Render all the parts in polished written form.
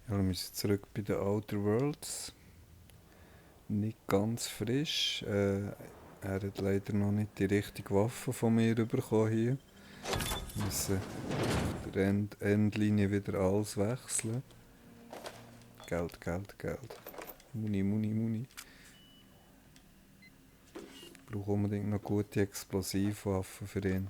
Ja, wir sind zurück bei den Outer Worlds. Nicht ganz frisch. Er hat leider noch nicht die richtige Waffe von mir bekommen hier. Wir müssen auf der Endlinie wieder alles wechseln. Geld, Geld, Geld. Muni, Muni, Muni. Ich brauche unbedingt noch gute Explosivwaffen für ihn.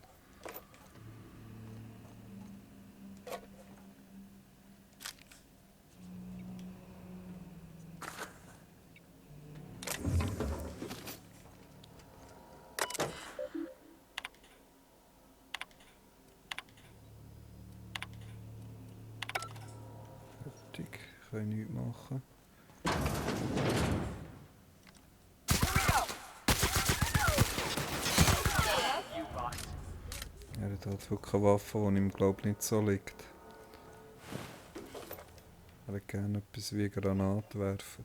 Fertig, ich kann nichts machen. Er hat halt wirklich eine Waffe, die ihm glaube ich nicht so liegt. Er hat gerne etwas wie Granatwerfer.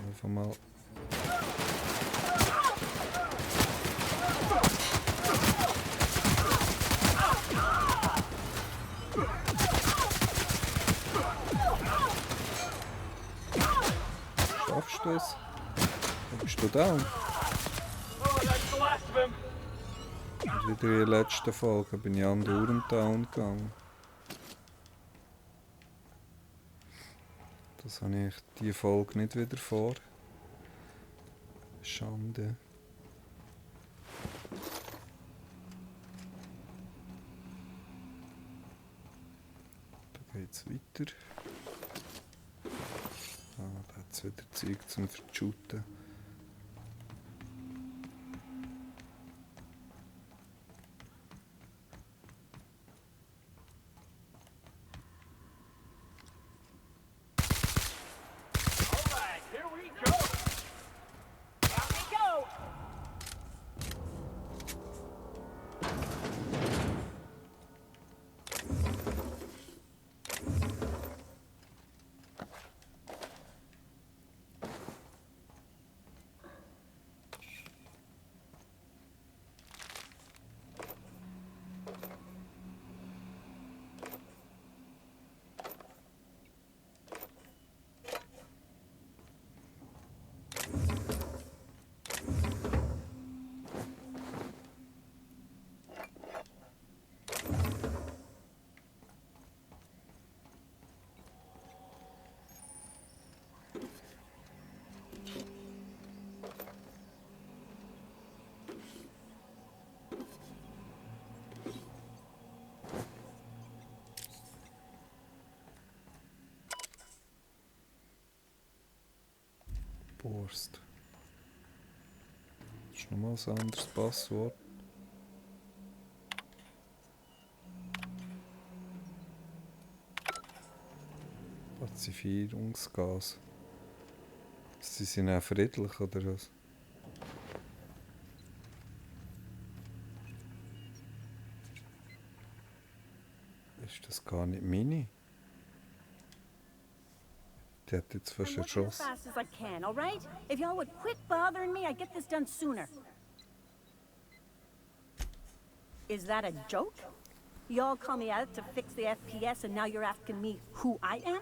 Einfach mal. Schaffst du es? Wo bist du da? Und wieder in der letzten Folge bin ich andauernd down gegangen. Das habe ich diese Folge nicht wieder vor. Schande. Da geht's weiter. Da hat es wieder Zeug zum Verschuten. Borst. Das ist nochmal ein anderes Passwort. Pazifierungsgas. Sie sind auch friedlich, oder was? Ist das gar nicht meine? Die hat jetzt fast erschossen. As fast as I can, all right? If y'all would quit bothering me, I'd get this done sooner. Is that a joke? Y'all call me out to fix the FPS and now you're asking me who I am?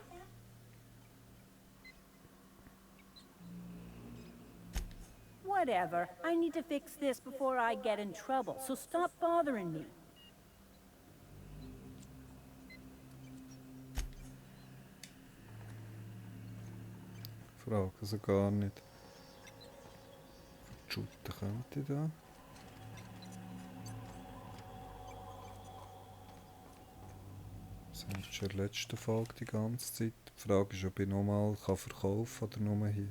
Whatever. I need to fix this before I get in trouble, so stop bothering me. Fragen sie gar nicht. Verschütten könnte ich da. Das haben wir schon in der letzten Folge die ganze Zeit. Die Frage ist, ob ich nochmal verkaufen kann oder nur hier.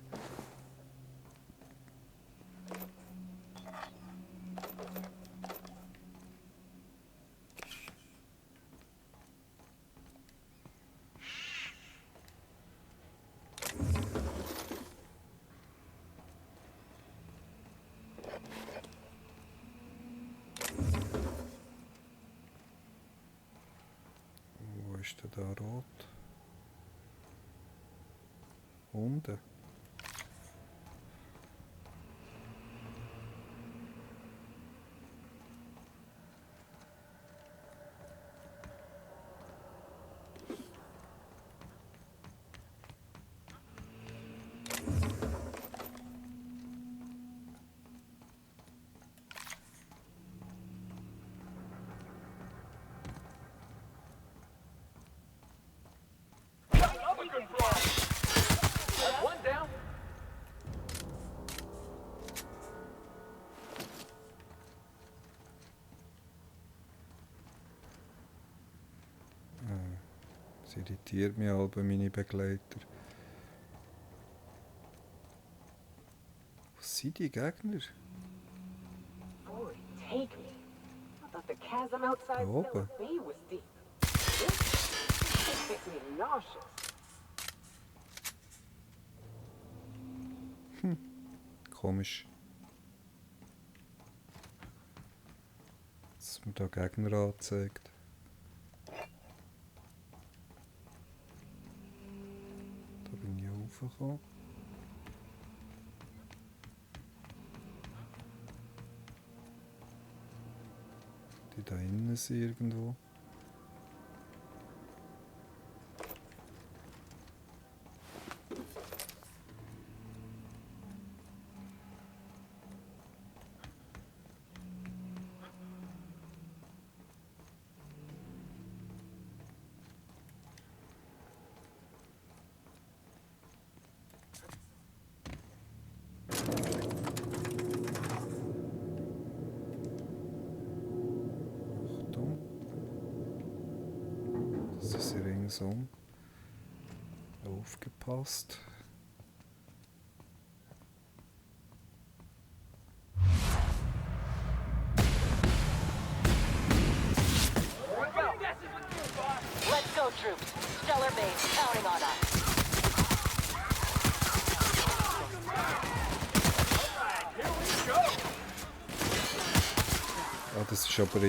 Wo ist denn da rot? Hunde. Das irritiert mich alle meine Begleiter. Was sind die Gegner? Lord, take me. I thought the chasm outside Da Stellar oben. Bay was deep. This makes me nauseous. Komisch. Dass mir da Gegner anzeigt. Da bin ich raufgekommen. Die da innen sind irgendwo. Achtung. Das ist ringsum. Aufgepasst. Let's go, troops. Stellar base counting on us. Ah, das ist aber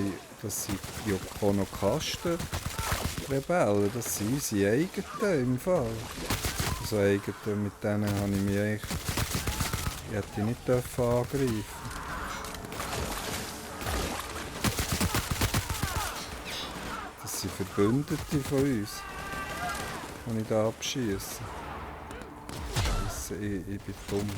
das sind die Konokasten-Rebellen, das sind unsere eigenen im Fall. Also eigenen, mit denen habe ich mich eigentlich... Ich hätte die nicht angreifen. Das sind Verbündete von uns, die ich da abschieße. Scheisse, ich bin dumm.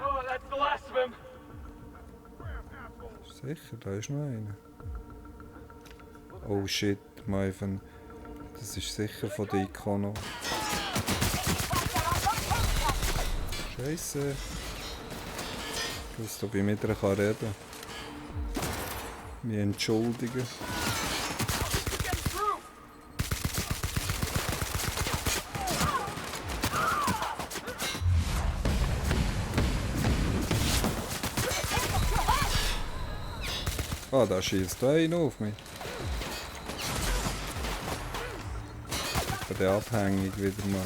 Oh, that's the last of him. Sicher, da ist noch einer. Oh shit, Maven. Das ist sicher von der Ikono. Scheisse. Ich wusste, ob ich mit ihr reden kann. Mich entschuldigen. Ah, da schießt einer auf mich. Ich bin abhängig wieder mal.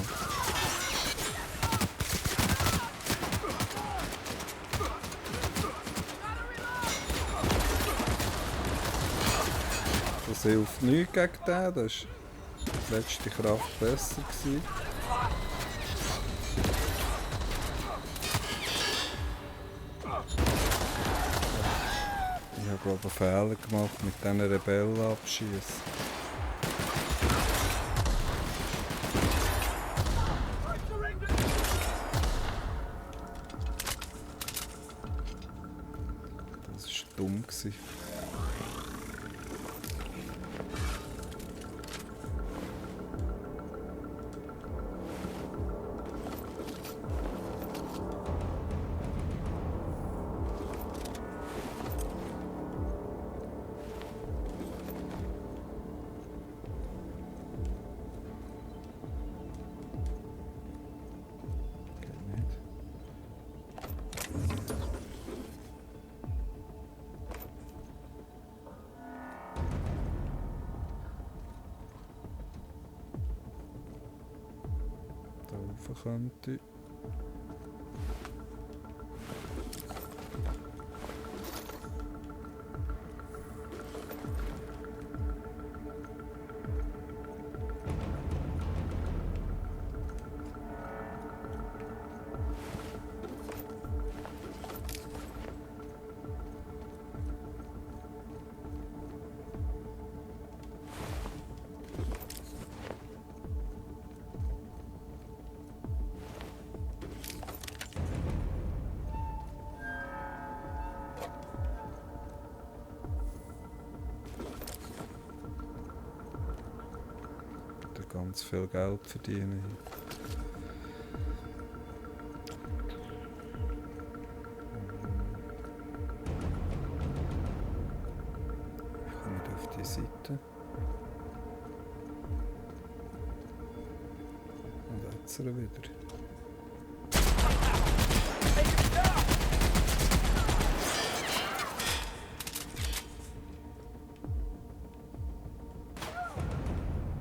Das hilft nichts gegen den, das war die letzte Kraft besser gewesen. Ich habe glaube ich einen Fehler gemacht mit diesen Rebellen abschießen. Das war dumm gewesen. Könnte. Ganz viel Geld verdienen. Und jetzt er wieder.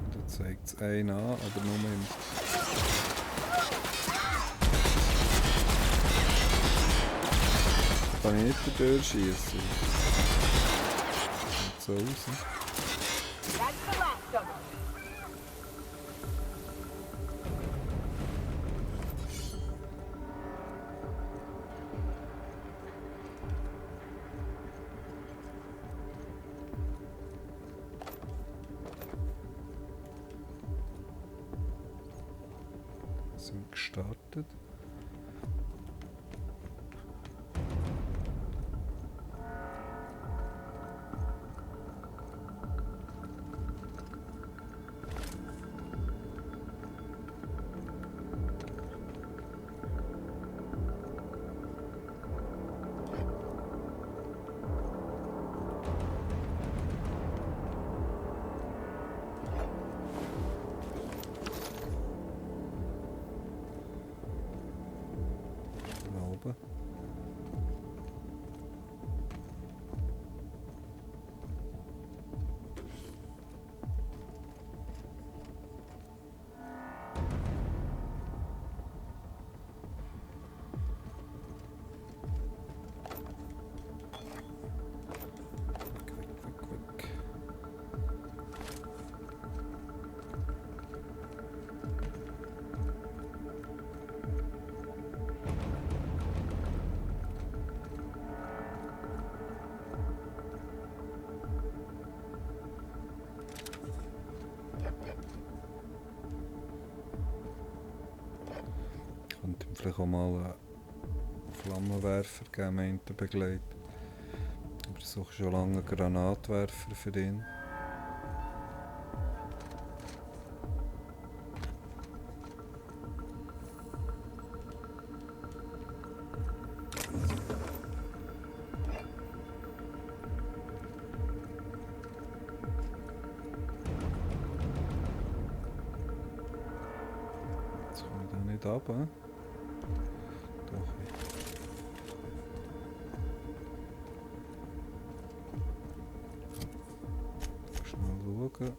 Und da zeigt es einen an, aber nur im kann ich nicht durchschießen. Sieht so aus. That's the last of them. Sind gestartet. Oben. Weg. Könnte ihm vielleicht auch mal einen Flammenwerfer geben, meinte Begleit. Aber ich suche schon lange einen Granatwerfer für ihn. Jetzt komme ich da nicht runter. Doch. Schnell schauen.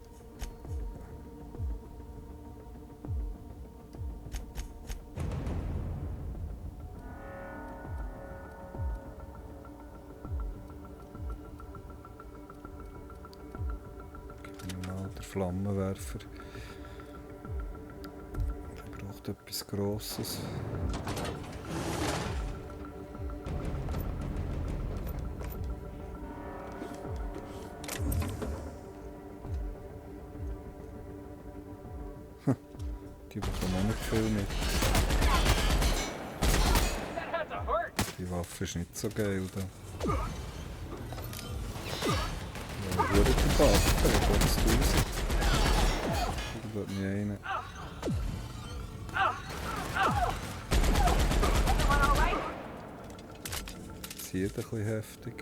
Gib mir mal den Flammenwerfer. Er braucht etwas Grosses. Die bekommen auch nicht viel mit. That has a hurt. Die Waffe ist nicht so geil da. Ja, ich würde die Waffe, ich will das raus. Da geht nicht rein. Everyone all right? Zieht ein bisschen heftig.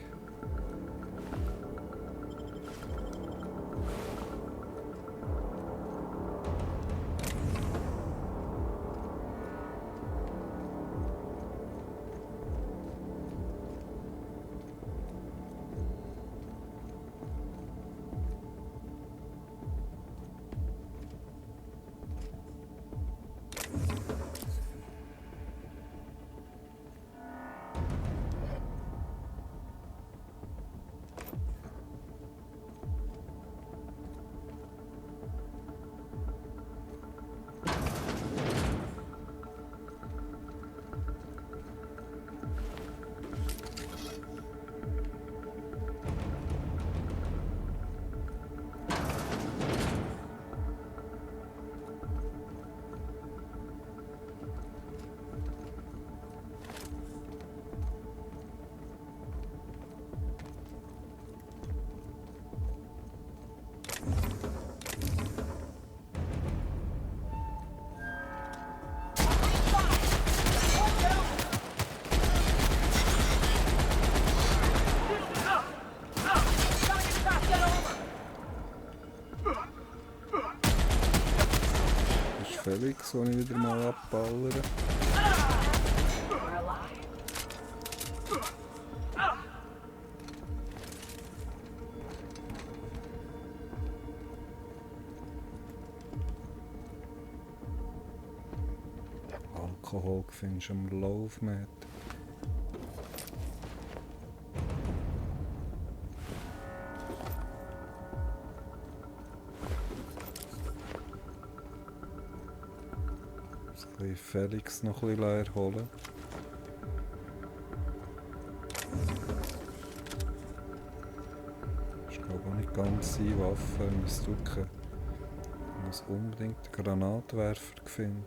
Felix, den ich wieder mal abballere. We're alive. Alkohol findest du am Laufmeter. Felix noch ein bisschen erholen. Das ist glaube ich auch nicht ganz seine Waffe. Ich muss drücken. Ich muss unbedingt einen Granatwerfer finden.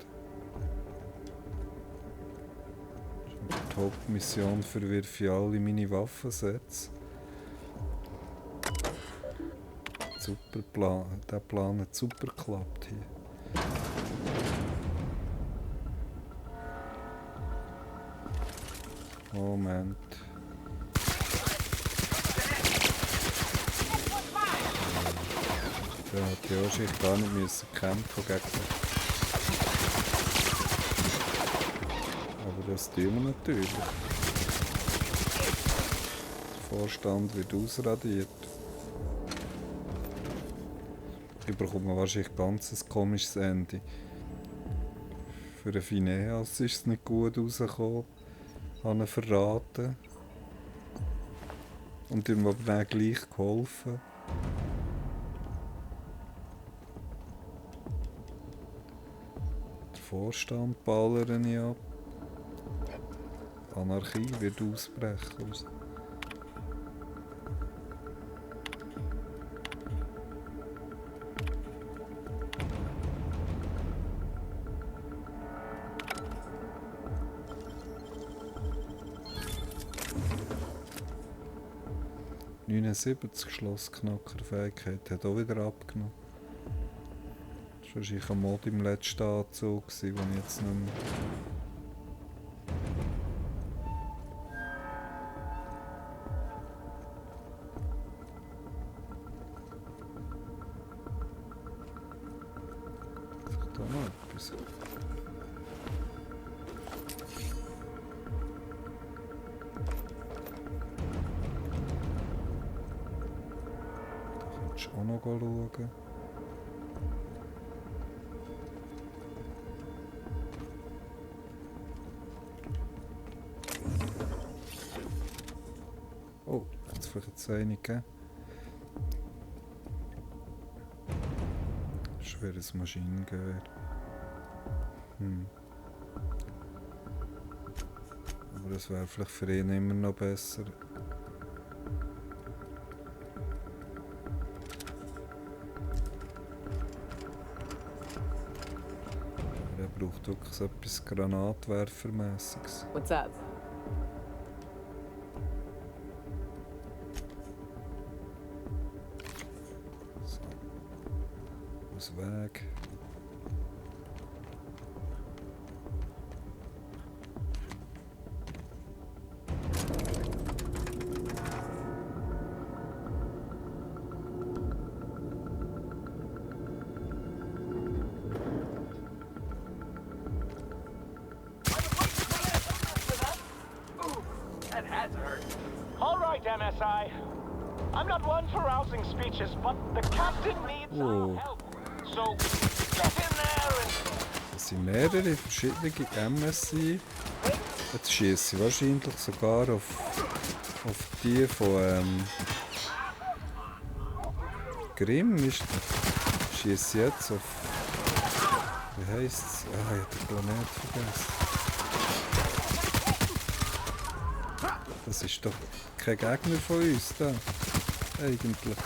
Das ist die Hauptmission, verwirfe ich alle meine Waffensets. Super Plan. Der Plan hat super geklappt hier. Moment. Da hätte ich wahrscheinlich gar nicht müssen kämpfen gegen den. Aber das tun wir natürlich. Der Vorstand wird ausradiert. Ich bekomme wahrscheinlich ganz ein komisches Ende. Für den Phineas ist es nicht gut rausgekommen. Habe ihn verraten und ihm aber dann gleich geholfen. Der Vorstand ballere ich ab. Anarchie wird ausbrechen. Schlossknackerfähigkeit hat auch wieder abgenommen. Das war wahrscheinlich ein Mod im letzten Anzug, den ich jetzt nicht mehr... Da noch etwas. Auch noch schauen. Oh, jetzt vielleicht jetzt eine gegeben. Schweres Maschinengewehr. Aber das wäre vielleicht für ihn immer noch besser. Braucht wirklich so etwas Granatwerfermäßiges. What's up? So. Aus Weg. MSI. I'm not one for rousing speeches, but the captain needs our help. So get in there and... Es sind mehrere verschiedene MSI. Jetzt schieße ich wahrscheinlich sogar auf die von Grimm. Schieße jetzt auf... Wie heisst es? Ah, ich habe den Planet vergessen. Das ist doch kein Gegner von uns da. Eigentlich.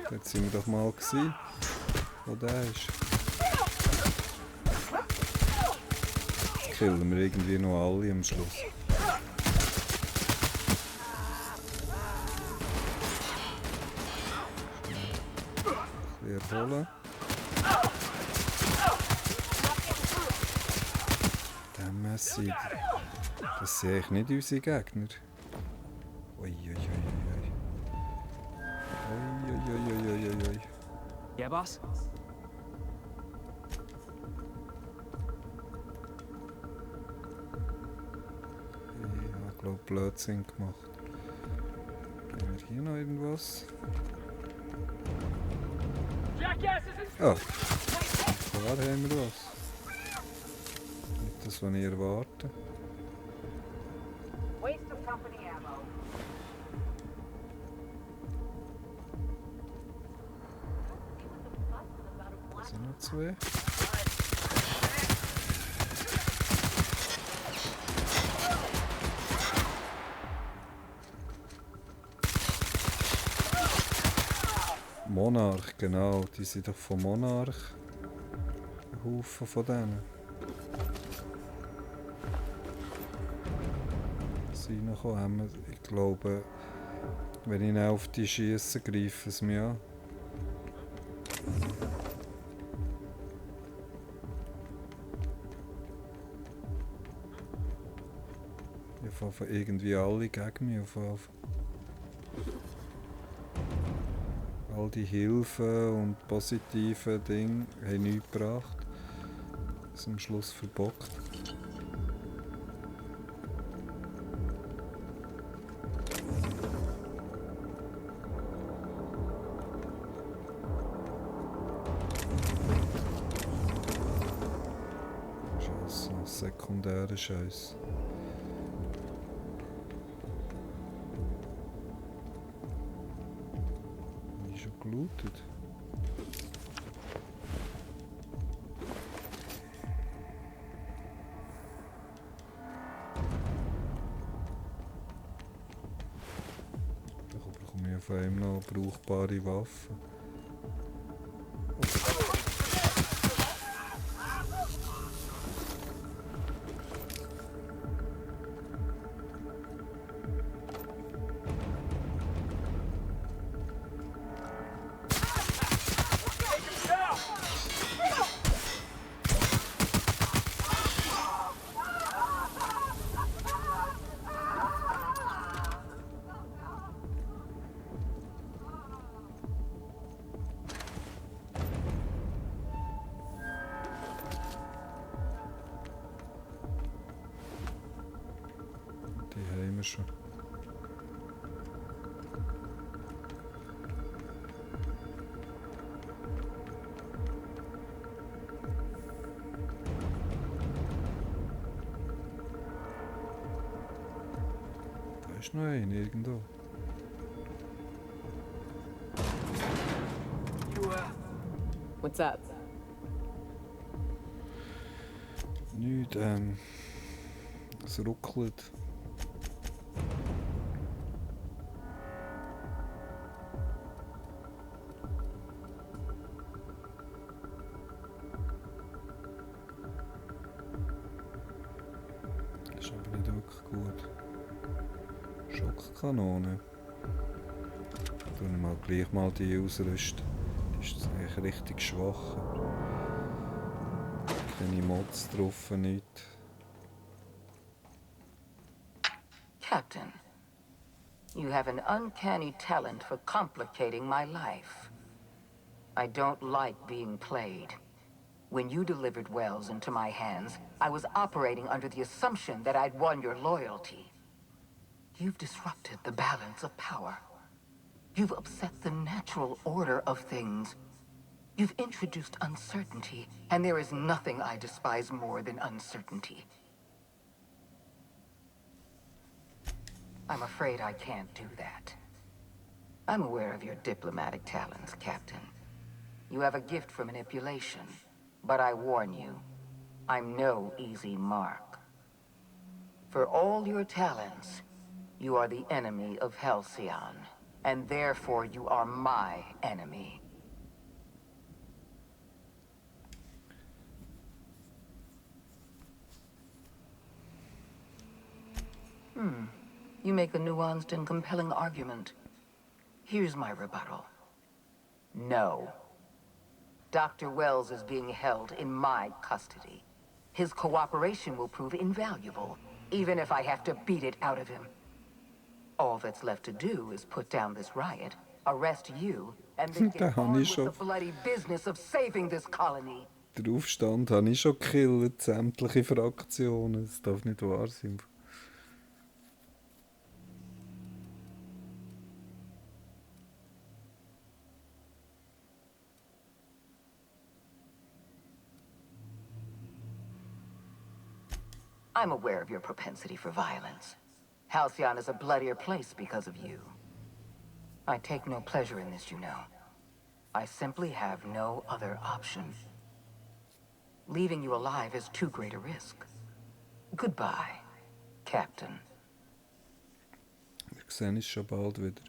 Jetzt sind wir doch mal gewesen, wo der ist. Jetzt killen wir irgendwie noch alle am Schluss. Ein bisschen erholen. Der Messi. Das sind eigentlich nicht unsere Gegner. Uiuiuiui. Yeah, boss? glaube ich, Blödsinn gemacht. Haben wir hier noch irgendwas? Ah, klar haben wir was. Nicht das, was ich erwarte. Waste of company ammo. Da sind noch zwei. Monarch, genau, die sind doch von Monarch. Ein Haufen von denen. Reinkommen. Ich glaube, wenn ich auf die schiesse, greifen sie mich an. Ich hoffe, irgendwie alle gegen mich auf Anfang. All die Hilfen und positiven Dinge haben nichts gebracht. Das am Schluss verbockt. Scheiße, sekundäre Scheiß. Schon gelootet. Da bekomme ich auf einmal noch brauchbare Waffen. Die haben wir schon. Da ist noch einer irgendwo. What's up? Nichts, es ruckelt. Das ist aber nicht wirklich gut. Schockkanone. Tun wir mal gleich mal die ausrüsten. Die ist eigentlich richtig schwach. Keine Mods drauf, nicht. Captain, you have an uncanny talent for complicating my life. I don't like being played. When you delivered Wells into my hands, I was operating under the assumption that I'd won your loyalty. You've disrupted the balance of power. You've upset the natural order of things. You've introduced uncertainty, and there is nothing I despise more than uncertainty. I'm afraid I can't do that. I'm aware of your diplomatic talents, Captain. You have a gift for manipulation, but I warn you, I'm no easy mark. For all your talents, you are the enemy of Halcyon, and therefore you are my enemy. You make a nuanced and compelling argument. Here's my rebuttal. No. Dr. Wells is being held in my custody. His cooperation will prove invaluable, even if I have to beat it out of him. All that's left to do is put down this riot, arrest you, and then get on with the bloody business of saving this colony. Der Aufstand habe ich schon gekillt, sämtliche Fraktionen. Das darf nicht wahr sein. I'm aware of your propensity for violence. Halcyon is a bloodier place because of you. I take no pleasure in this, you know. I simply have no other option. Leaving you alive is too great a risk. Goodbye, Captain. Wir sehen uns schon bald wieder.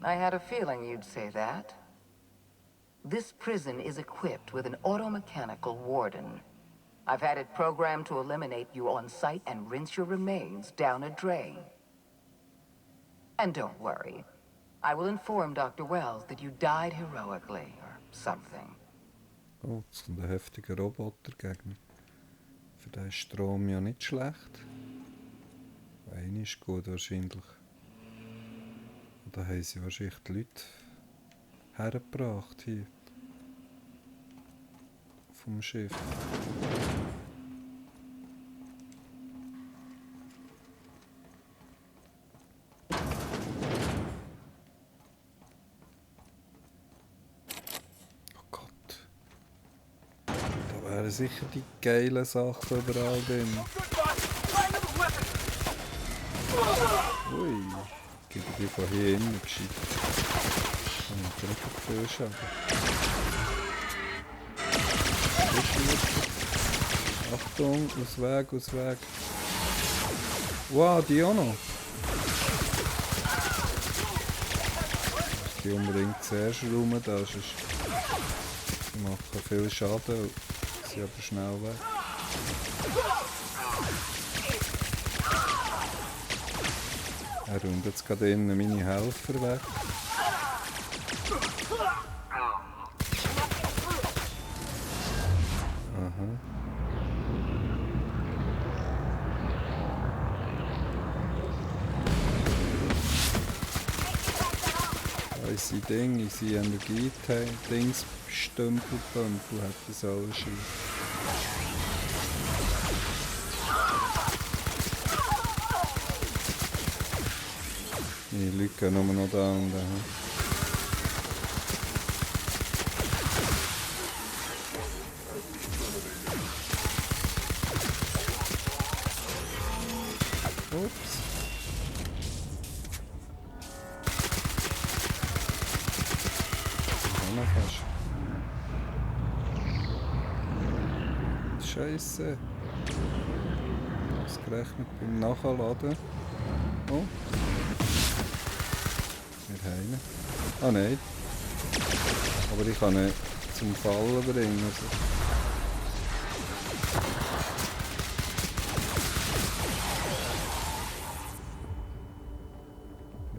I had a feeling you'd say that. This prison is equipped with an automechanical warden. I've had it programmed to eliminate you on sight and rinse your remains down a drain. And don't worry. I will inform Dr. Wells that you died heroically, or something. Oh, jetzt kommt ein heftiger Robotergegner. Für den ist Strom ja nicht schlecht. Einer ist gut wahrscheinlich. Und da haben sie wahrscheinlich die Leute hergebracht hier. Vom Schiff. Oh Gott. Da wären sicher die geilen Sachen überall drin. Ui, gebe die von hier innen gescheit. Kann ich direkt viel schaden. Achtung, aus Weg, aus Weg. Wow, die auch noch. Die unbedingt zuerst rum, da ist die machen viel Schaden, sind aber schnell weg. Er räumt jetzt gerade innen meine Helfer weg. Aha. Unsere Dinge, unsere Energie-Dings, Stümpelpömpel hat das alles schießen. Die Leute gehen nur noch da und da. Ups. Noch fast. Scheisse. Ausgerechnet beim Nachladen. Oh. Wir heim. Ah nein. Aber ich kann ihn zum Fallen bringen. Also.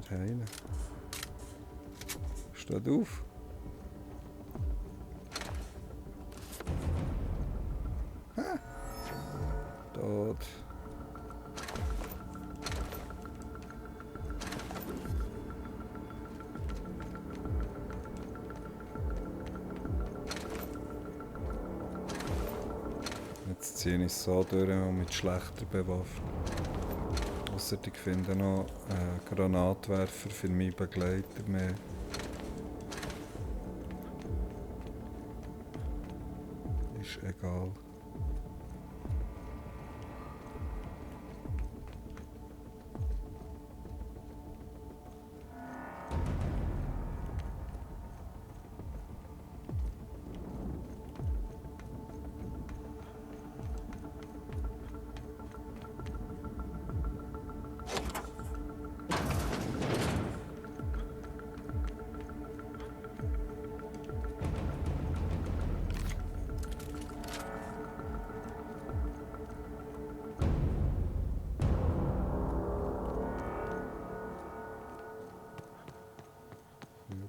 Wir heim. Steht auf. Ha. Dort. Jetzt ziehe ich es so durch und mit schlechter bewaffnet. Ausser ich finde noch einen Granatwerfer für meinen Begleiter mehr. Ist egal.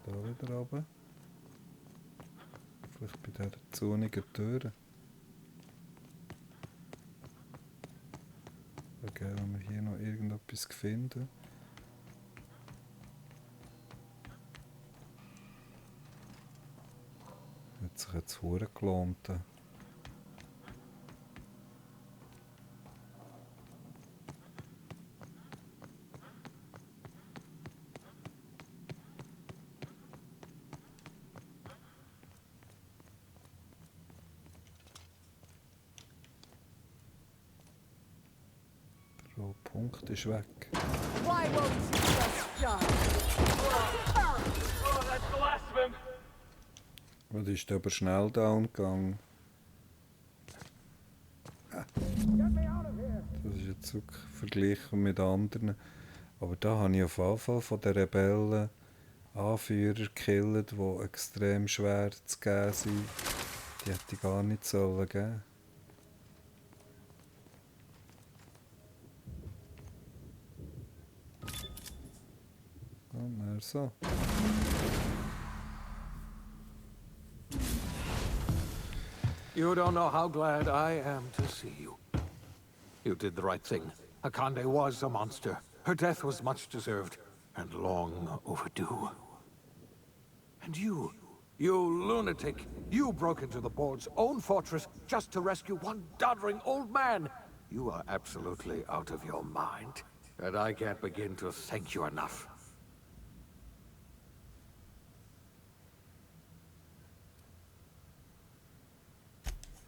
Da wieder runter. Vielleicht bei dieser zunigen Tür. Okay, wenn wir hier noch irgendetwas finden. Hat sich jetzt verdammt gelohnt. Punkt ist weg. Why won't you just jump? Oh, that's the last of him. Und ist aber schnell down gegangen. Das ist jetzt wirklich verglichen mit anderen. Aber da habe ich auf Anfang von den Rebellen Anführer gekillt, die extrem schwer zu geben sind. Die hätte ich gar nicht sollen geben. Und dann so. You don't know how glad I am to see you. You did the right thing. Akande was a monster. Her death was much deserved, and long overdue. And you lunatic, you broke into the board's own fortress just to rescue one doddering old man. You are absolutely out of your mind, and I can't begin to thank you enough.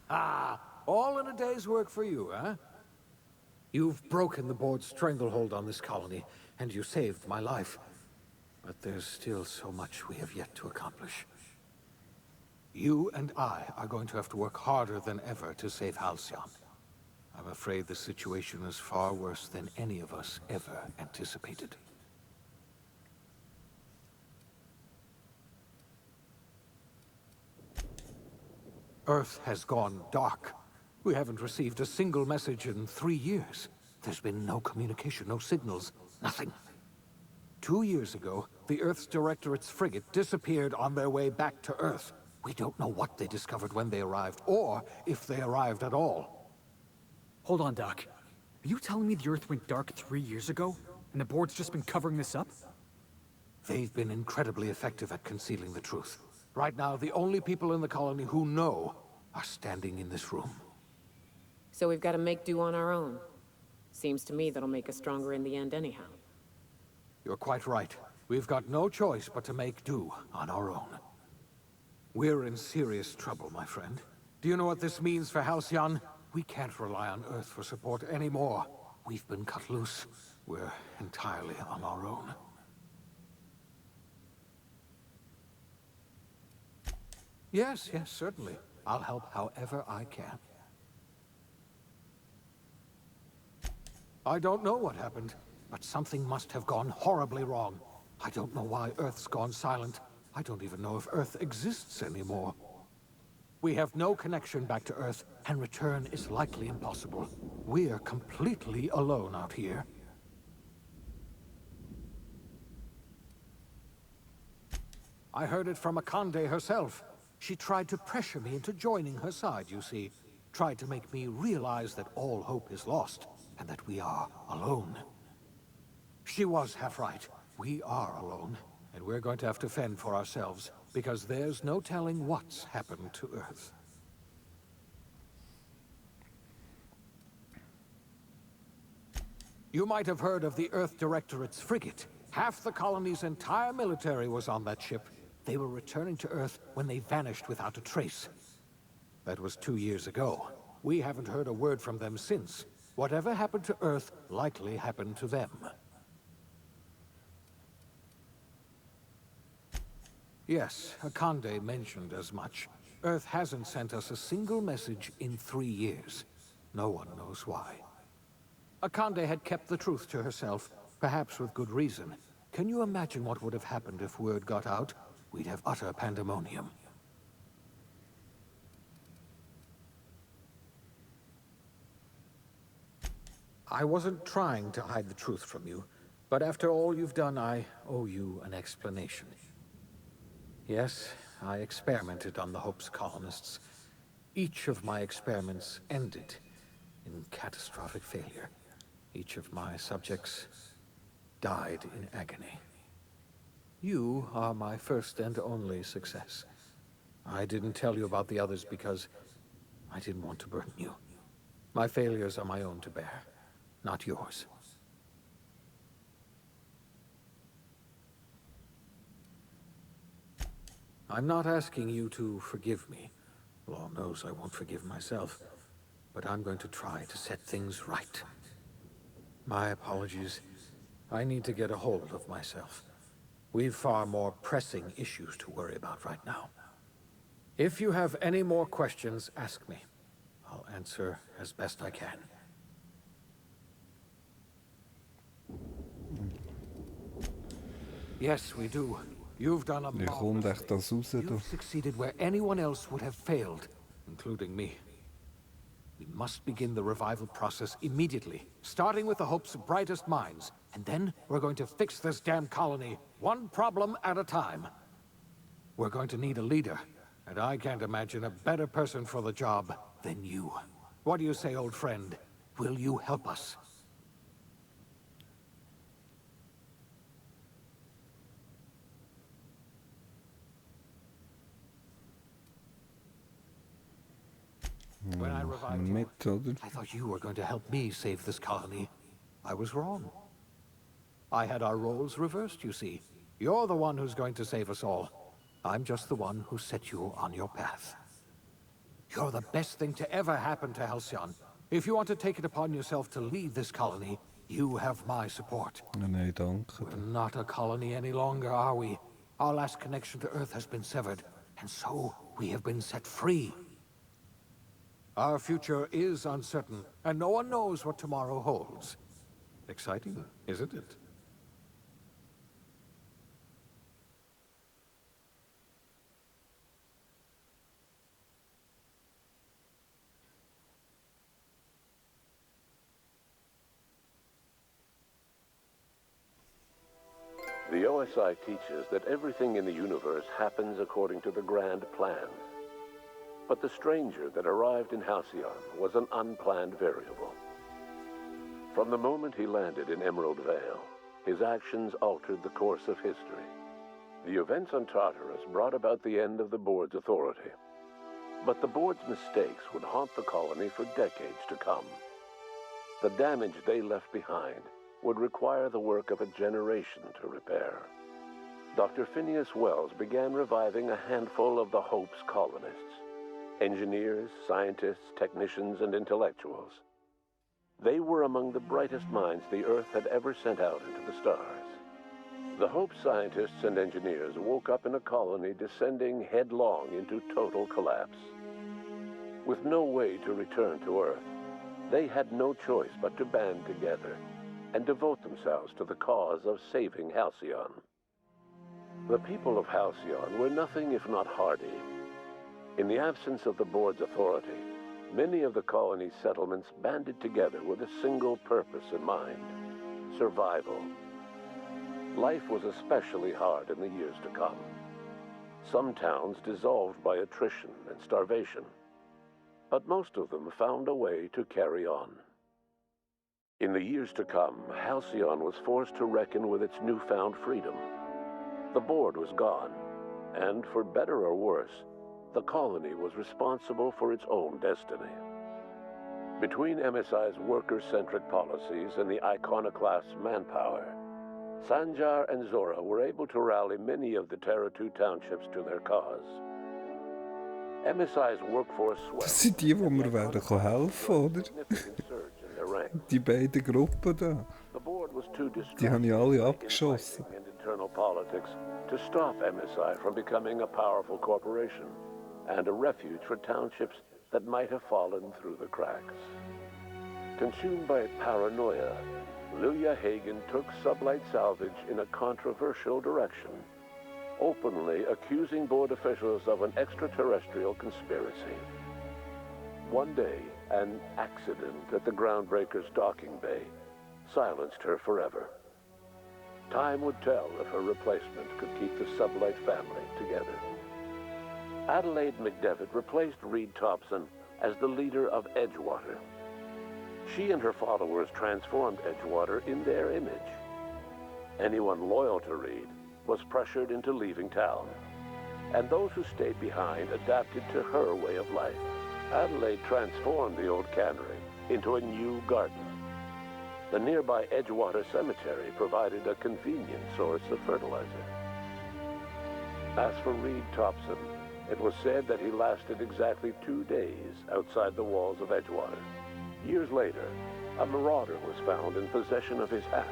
Ah, all in a day's work for you, huh? You've broken the board's stranglehold on this colony, and you saved my life. But there's still so much we have yet to accomplish. You and I are going to have to work harder than ever to save Halcyon. I'm afraid the situation is far worse than any of us ever anticipated. Earth has gone dark. We haven't received a single message in 3 years. There's been no communication, no signals, nothing. 2 years ago, the Earth's Directorate's frigate disappeared on their way back to Earth. We don't know what they discovered when they arrived, or if they arrived at all. Hold on, Doc. Are you telling me the Earth went dark 3 years ago, and the board's just been covering this up? They've been incredibly effective at concealing the truth. Right now, the only people in the colony who know are standing in this room. So we've got to make do on our own. Seems to me that'll make us stronger in the end anyhow. You're quite right. We've got no choice but to make do on our own. We're in serious trouble, my friend. Do you know what this means for Halcyon? We can't rely on Earth for support anymore. We've been cut loose. We're entirely on our own. Yes, certainly. I'll help however I can. I don't know what happened, but something must have gone horribly wrong. I don't know why Earth's gone silent. I don't even know if Earth exists anymore. We have no connection back to Earth, and return is likely impossible. We're completely alone out here. I heard it from Akande herself. She tried to pressure me into joining her side, you see. Tried to make me realize that all hope is lost, and that we are alone. She was half right. We are alone, and we're going to have to fend for ourselves, because there's no telling what's happened to Earth. You might have heard of the Earth Directorate's frigate. Half the colony's entire military was on that ship. They were returning to Earth when they vanished without a trace. That was 2 years ago. We haven't heard a word from them since. Whatever happened to Earth likely happened to them. Yes, Akande mentioned as much. Earth hasn't sent us a single message in 3 years. No one knows why. Akande had kept the truth to herself, perhaps with good reason. Can you imagine what would have happened if word got out? We'd have utter pandemonium. I wasn't trying to hide the truth from you, but after all you've done, I owe you an explanation. Yes, I experimented on the Hope's colonists. Each of my experiments ended in catastrophic failure. Each of my subjects died in agony. You are my first and only success. I didn't tell you about the others because I didn't want to burden you. My failures are my own to bear, not yours. I'm not asking you to forgive me. Law knows I won't forgive myself. But I'm going to try to set things right. My apologies. I need to get a hold of myself. We've far more pressing issues to worry about right now. If you have any more questions, ask me. I'll answer as best I can. Yes, we do. You've done a Wie kommt echt das raus? Du? You've succeeded where anyone else would have failed, including me. We must begin the revival process immediately, starting with the Hope's brightest minds. And then we're going to fix this damn colony, one problem at a time. We're going to need a leader, and I can't imagine a better person for the job than you. What do you say, old friend? Will you help us? When I revived you, Mit, oder? I thought you were going to help me save this colony. I was wrong. I had our roles reversed, you see. You're the one who's going to save us all. I'm just the one who set you on your path. You're the best thing to ever happen to Halcyon. If you want to take it upon yourself to lead this colony, you have my support. Nee, danke. We're not a colony any longer, are we? Our last connection to Earth has been severed, and so we have been set free. Our future is uncertain, and no one knows what tomorrow holds. Exciting, isn't it? The OSI teaches that everything in the universe happens according to the grand plan. But the stranger that arrived in Halcyon was an unplanned variable. From the moment he landed in Emerald Vale, his actions altered the course of history. The events on Tartarus brought about the end of the board's authority. But the board's mistakes would haunt the colony for decades to come. The damage they left behind would require the work of a generation to repair. Dr. Phineas Wells began reviving a handful of the Hope's colonists. Engineers, scientists, technicians, and intellectuals. They were among the brightest minds the Earth had ever sent out into the stars. The Hope scientists and engineers woke up in a colony descending headlong into total collapse. With no way to return to Earth, they had no choice but to band together and devote themselves to the cause of saving Halcyon. The people of Halcyon were nothing if not hardy. In the absence of the board's authority, many of the colony's settlements banded together with a single purpose in mind: survival. Life was especially hard in the years to come. Some towns dissolved by attrition and starvation, but most of them found a way to carry on. In the years to come, Halcyon was forced to reckon with its newfound freedom. The board was gone, and for better or worse, the colony was responsible for its own destiny. Between MSI's worker-centric policies and the iconoclast's manpower, Sanjar and Zora were able to rally many of the Terra 2 townships to their cause. MSI's workforce swelled. Das sind die wir werden helfen, oder? Die beiden Gruppen da. Die habe ich alle abgeschossen. Internal politics to stop MSI from becoming a powerful corporation and a refuge for townships that might have fallen through the cracks. Consumed by paranoia, Luya Hagen took sublight salvage in a controversial direction, openly accusing board officials of an extraterrestrial conspiracy. One day, an accident at the Groundbreaker's docking bay silenced her forever. Time would tell if her replacement could keep the sublight family together. Adelaide McDevitt replaced Reed Thompson as the leader of Edgewater. She and her followers transformed Edgewater in their image. Anyone loyal to Reed was pressured into leaving town, and those who stayed behind adapted to her way of life. Adelaide transformed the old cannery into a new garden. The nearby Edgewater Cemetery provided a convenient source of fertilizer. As for Reed Thompson, it was said that he lasted exactly 2 days outside the walls of Edgewater. Years later, a marauder was found in possession of his hat.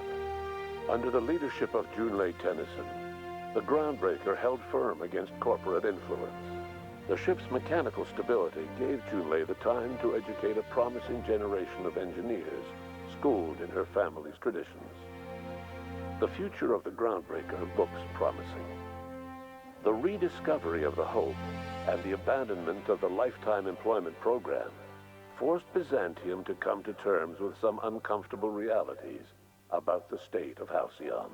Under the leadership of Junlei Tennyson, the groundbreaker held firm against corporate influence. The ship's mechanical stability gave Junlei the time to educate a promising generation of engineers, schooled in her family's traditions. The future of the groundbreaker looks promising. The rediscovery of the Hope and the abandonment of the lifetime employment program forced Byzantium to come to terms with some uncomfortable realities about the state of Halcyon.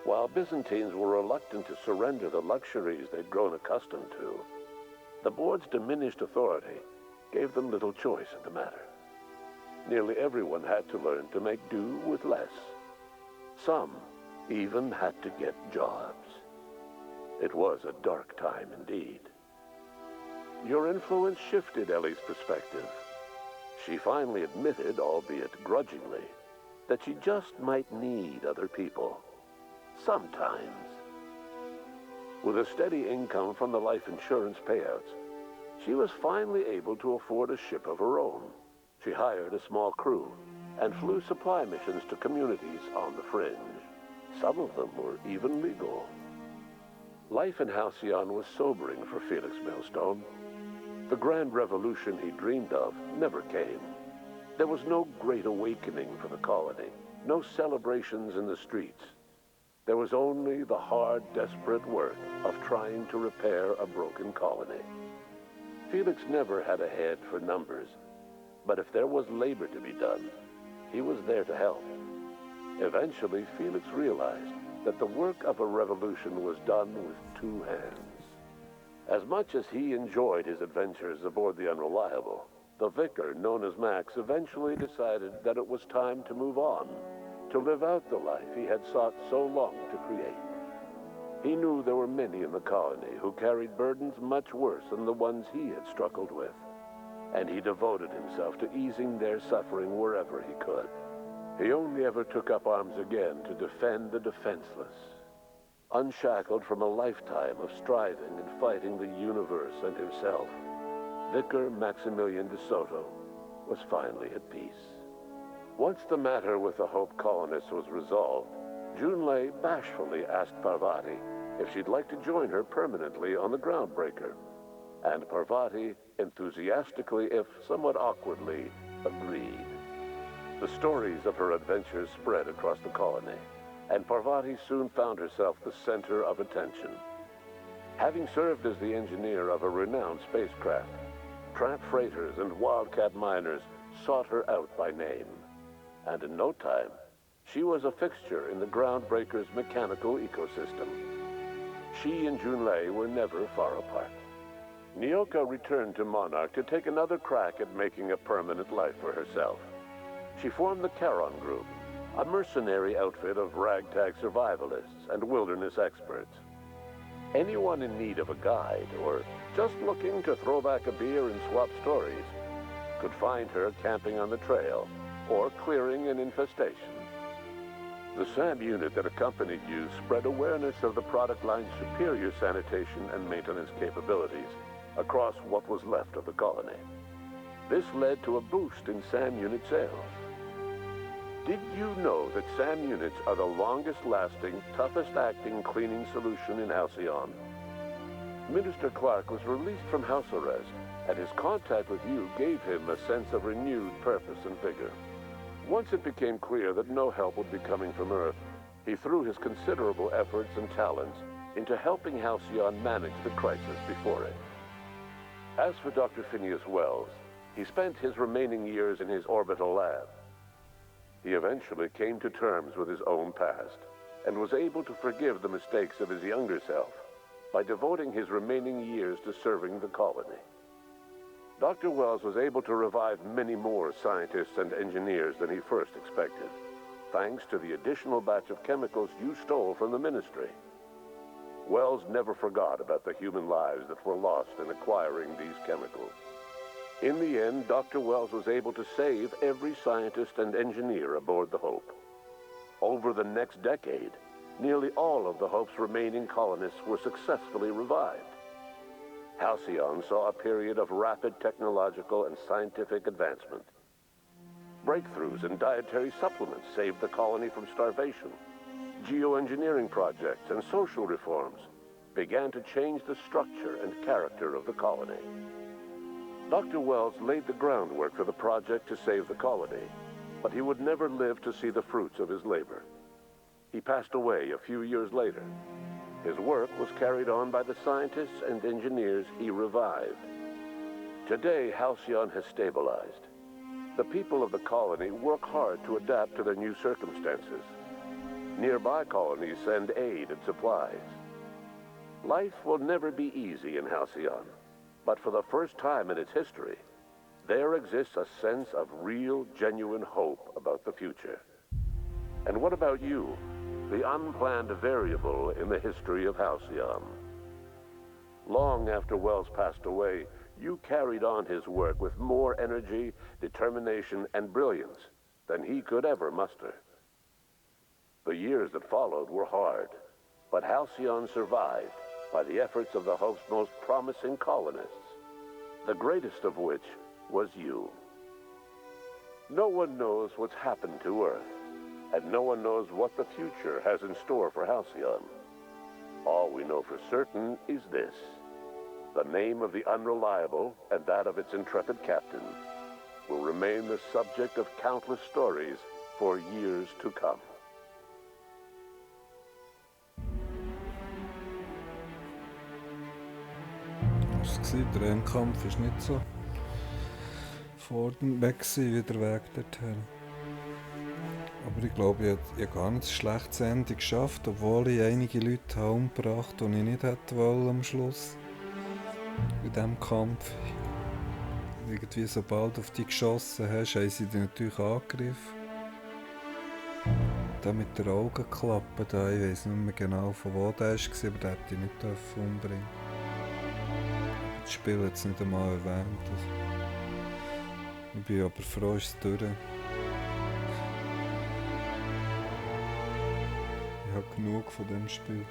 While Byzantines were reluctant to surrender the luxuries they'd grown accustomed to, the board's diminished authority gave them little choice in the matter. Nearly everyone had to learn to make do with less. Some even had to get jobs. It was a dark time indeed. Your influence shifted Ellie's perspective. She finally admitted, albeit grudgingly, that she just might need other people. Sometimes. With a steady income from the life insurance payouts, she was finally able to afford a ship of her own. She hired a small crew and flew supply missions to communities on the fringe. Some of them were even legal. Life in Halcyon was sobering for Felix Millstone. The grand revolution he dreamed of never came. There was no great awakening for the colony, no celebrations in the streets. There was only the hard, desperate work of trying to repair a broken colony. Felix never had a head for numbers, but if there was labor to be done, he was there to help. Eventually, Felix realized that the work of a revolution was done with two hands. As much as he enjoyed his adventures aboard the Unreliable, the vicar, known as Max, eventually decided that it was time to move on, to live out the life he had sought so long to create. He knew there were many in the colony who carried burdens much worse than the ones he had struggled with, and he devoted himself to easing their suffering wherever he could. He only ever took up arms again to defend the defenseless. Unshackled from a lifetime of striving and fighting the universe and himself, Vicar Maximilian de Soto was finally at peace. Once the matter with the Hope colonists was resolved, Junlei bashfully asked Parvati if she'd like to join her permanently on the groundbreaker, and Parvati enthusiastically, if somewhat awkwardly, agreed. The stories of her adventures spread across the colony, and Parvati soon found herself the center of attention. Having served as the engineer of a renowned spacecraft, tramp freighters and wildcat miners sought her out by name. And in no time, she was a fixture in the groundbreaker's mechanical ecosystem. She and Junlei were never far apart. Nyoka returned to Monarch to take another crack at making a permanent life for herself. She formed the Charon Group, a mercenary outfit of ragtag survivalists and wilderness experts. Anyone in need of a guide, or just looking to throw back a beer and swap stories, could find her camping on the trail, or clearing an infestation. The SAM unit that accompanied you spread awareness of the product line's superior sanitation and maintenance capabilities across what was left of the colony. This led to a boost in SAM unit sales. Did you know that SAM units are the longest-lasting, toughest-acting cleaning solution in Halcyon? Minister Clark was released from house arrest, and his contact with you gave him a sense of renewed purpose and vigor. Once it became clear that no help would be coming from Earth, he threw his considerable efforts and talents into helping Halcyon manage the crisis before it. As for Dr. Phineas Wells, he spent his remaining years in his orbital lab. He eventually came to terms with his own past and was able to forgive the mistakes of his younger self by devoting his remaining years to serving the colony. Dr. Wells was able to revive many more scientists and engineers than he first expected, thanks to the additional batch of chemicals you stole from the Ministry. Wells never forgot about the human lives that were lost in acquiring these chemicals. In the end, Dr. Wells was able to save every scientist and engineer aboard the Hope. Over the next decade, nearly all of the Hope's remaining colonists were successfully revived. Halcyon saw a period of rapid technological and scientific advancement. Breakthroughs in dietary supplements saved the colony from starvation. Geoengineering projects and social reforms began to change the structure and character of the colony. Dr. Wells laid the groundwork for the project to save the colony, but he would never live to see the fruits of his labor. He passed away a few years later. His work was carried on by the scientists and engineers he revived. Today, Halcyon has stabilized. The people of the colony work hard to adapt to their new circumstances. Nearby colonies send aid and supplies. Life will never be easy in Halcyon, but for the first time in its history, there exists a sense of real, genuine hope about the future. And what about you, the unplanned variable in the history of Halcyon? Long after Wells passed away, you carried on his work with more energy, determination, and brilliance than he could ever muster. The years that followed were hard, but Halcyon survived by the efforts of the Hope's most promising colonists, the greatest of which was you. No one knows what's happened to Earth, and no one knows what the future has in store for Halcyon. All we know for certain is this: the name of the Unreliable and that of its intrepid captain will remain the subject of countless stories for years to come. Der Endkampf war nicht so fordernd weg wie der Weg dorthin. Aber ich glaube, ich habe gar nicht ein schlechtes Ende geschafft, obwohl ich einige Leute habe umgebracht habe, die ich nicht hätte wollen am Schluss. In diesem Kampf. Irgendwie, sobald du auf die geschossen hast, haben sie dich natürlich angegriffen. Da mit der Augenklappe, da, ich weiss nicht mehr genau von wo der war, aber den hätte ich nicht umbringen. Das Spiel hat es nicht einmal erwähnt. Ich bin aber froh, ist es durch. Ich habe genug von dem Spiel.